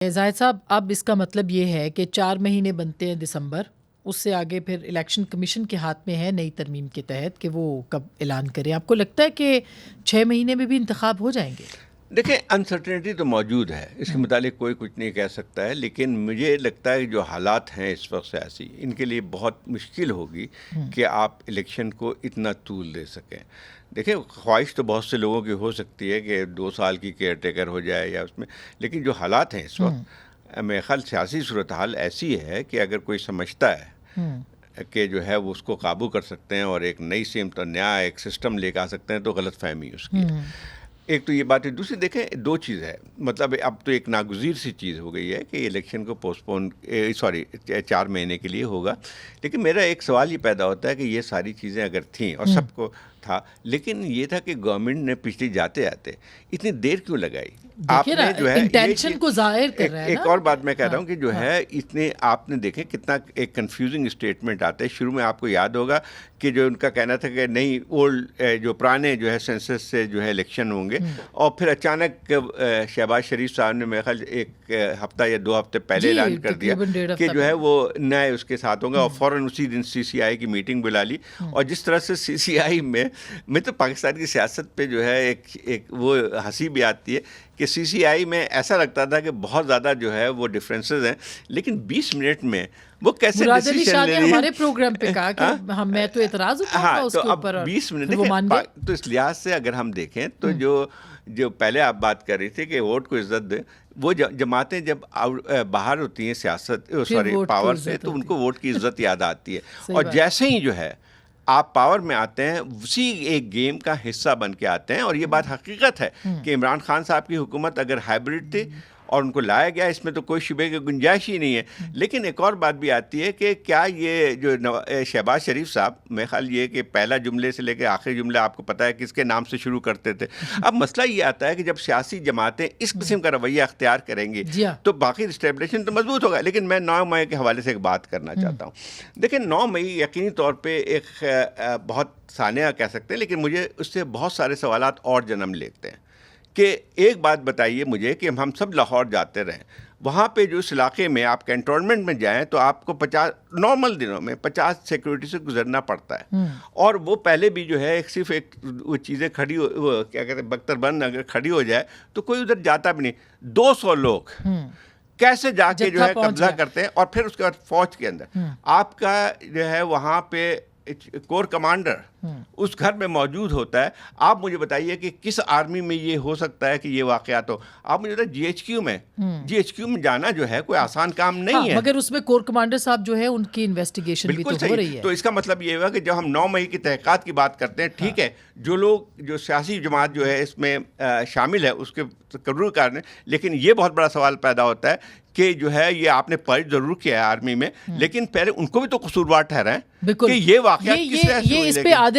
زاہد صاحب، اب اس کا مطلب یہ ہے کہ 4 مہینے بنتے ہیں دسمبر، اس سے آگے پھر الیکشن کمیشن کے ہاتھ میں ہے نئی ترمیم کے تحت کہ وہ کب اعلان کرے. آپ کو لگتا ہے کہ 6 مہینے میں بھی انتخاب ہو جائیں گے؟ دیکھیں، انسرٹنٹی تو موجود ہے، اس کے متعلق کوئی کچھ نہیں کہہ سکتا ہے، لیکن مجھے لگتا ہے کہ جو حالات ہیں اس وقت سیاسی، ان کے لیے بہت مشکل ہوگی کہ آپ الیکشن کو اتنا طول دے سکیں. دیکھیں، خواہش تو بہت سے لوگوں کی ہو سکتی ہے کہ 2 سال کی کیئر ٹیکر ہو جائے یا اس میں، لیکن جو حالات ہیں اس وقت، میرے خیال سیاسی صورتحال ایسی ہے کہ اگر کوئی سمجھتا ہے کہ جو ہے وہ اس کو قابو کر سکتے ہیں اور ایک نئی سمت اور نیا ایک سسٹم لے کے آ سکتے ہیں، تو غلط فہمی اس کی ہے. ایک تو یہ بات ہے. دوسری دیکھیں، 2 چیز ہے، مطلب اب تو ایک ناگزیر سی چیز ہو گئی ہے کہ الیکشن کو پوسٹ 4 مہینے کے لیے ہوگا. لیکن میرا ایک سوال یہ پیدا ہوتا ہے کہ یہ ساری چیزیں اگر تھیں اور سب کو تھا، لیکن یہ تھا کہ گورنمنٹ نے پچھلی جاتے آتے اتنی دیر کیوں لگائی؟ آپ نے جو ہے انٹینشن کو ظاہر کر رہا ہے. ایک اور بات میں کہہ رہا ہوں کہ جو ہے اتنے، آپ نے دیکھیں کتنا ایک کنفیوزنگ اسٹیٹمنٹ آتا ہے. شروع میں آپ کو یاد ہوگا کہ جو ان کا کہنا تھا کہ نہیں، اولڈ جو پرانے جو ہے سینسس سے جو ہے الیکشن ہوں گے، اور پھر اچانک شہباز شریف صاحب نے میرے خیال 1 ہفتہ یا 2 ہفتے پہلے اعلان کر دیا کہ جو ہے وہ نئے اس کے ساتھ ہوں گے، اور فوراً اسی دن CCI کی میٹنگ بلا لی. اور جس طرح سے CCI میں تو پاکستان کی سیاست پہ جو ہے ایک وہ ہنسی بھی آتی ہے کہ CCI میں ایسا لگتا تھا کہ بہت زیادہ جو ہے وہ ڈفرینسز ہیں، لیکن 20 منٹ میں وہ کیسے ڈیسیژن لے رہی ہے. ہمارے پروگرام پہ کہا کہ میں تو اعتراض اٹھاؤں گا اس کے اوپر، اور 20 منٹ تو اس لحاظ سے اگر ہم دیکھیں تو جو پہلے آپ بات کر رہی تھی کہ ووٹ کو عزت دیں، وہ جماعتیں جب باہر ہوتی ہیں سیاست پاور سے، تو ان کو ووٹ کی عزت یاد آتی ہے. اور جیسے ہی جو ہے آپ پاور میں آتے ہیں، اسی ایک گیم کا حصہ بن کے آتے ہیں. اور یہ بات حقیقت ہے کہ عمران خان صاحب کی حکومت اگر ہائبرڈ تھی اور ان کو لایا گیا، اس میں تو کوئی شبہ کی گنجائش ہی نہیں ہے. لیکن ایک اور بات بھی آتی ہے کہ کیا یہ جو شہباز شریف صاحب، میرے خیال یہ کہ پہلا جملے سے لے کے آخری جملہ آپ کو پتہ ہے کس کے نام سے شروع کرتے تھے. اب مسئلہ یہ آتا ہے کہ جب سیاسی جماعتیں اس قسم کا رویہ اختیار کریں گی تو باقی اسٹیبلشمنٹ تو مضبوط ہوگا. لیکن میں 9 مئی کے حوالے سے ایک بات کرنا چاہتا ہوں. دیکھیں، 9 مئی یقینی طور پہ ایک بہت سانحہ کہہ سکتے ہیں، لیکن مجھے اس سے بہت سارے سوالات اور جنم لیتے ہیں. کہ ایک بات بتائیے مجھے کہ ہم سب لاہور جاتے رہیں، وہاں پہ جو اس علاقے میں آپ کینٹونمنٹ میں جائیں تو آپ کو 50 نارمل دنوں میں 50 سیکورٹی سے گزرنا پڑتا ہے. اور وہ پہلے بھی جو ہے صرف وہ چیزیں کھڑی کیا کہتے ہیں، بختر بند اگر کھڑی ہو جائے تو کوئی ادھر جاتا بھی نہیں. 200 لوگ کیسے جا کے جو ہے قبضہ کرتے ہیں، اور پھر اس کے بعد فوج کے اندر آپ کا جو ہے وہاں پہ کور کمانڈر اس گھر میں موجود ہوتا ہے. آپ مجھے بتائیے کہ کس آرمی میں یہ ہو سکتا ہے کہ یہ واقعات ہو؟ آپ مجھے بتائیے GHQ میں جانا جو ہے کوئی آسان کام نہیں ہے. مگر اس میں کور کمانڈر صاحب جو ہے ان کی انویسٹیگیشن بھی تو ہو رہی ہے. تو اس کا مطلب یہ ہوا کہ جب ہم 9 مئی کی تحقیقات کی بات کرتے ہیں، ٹھیک ہے، جو لوگ جو سیاسی جماعت جو ہے اس میں شامل ہے اس کے ضرور کار ہیں، لیکن یہ بہت بڑا سوال پیدا ہوتا ہے کہ جو ہے یہ آپ نے پرچ ضرور کیا ہے آرمی میں، لیکن پہلے ان کو بھی تو قصوروار ٹھہرائیں کہ یہ واقعہ کس طرح سے ہوئی.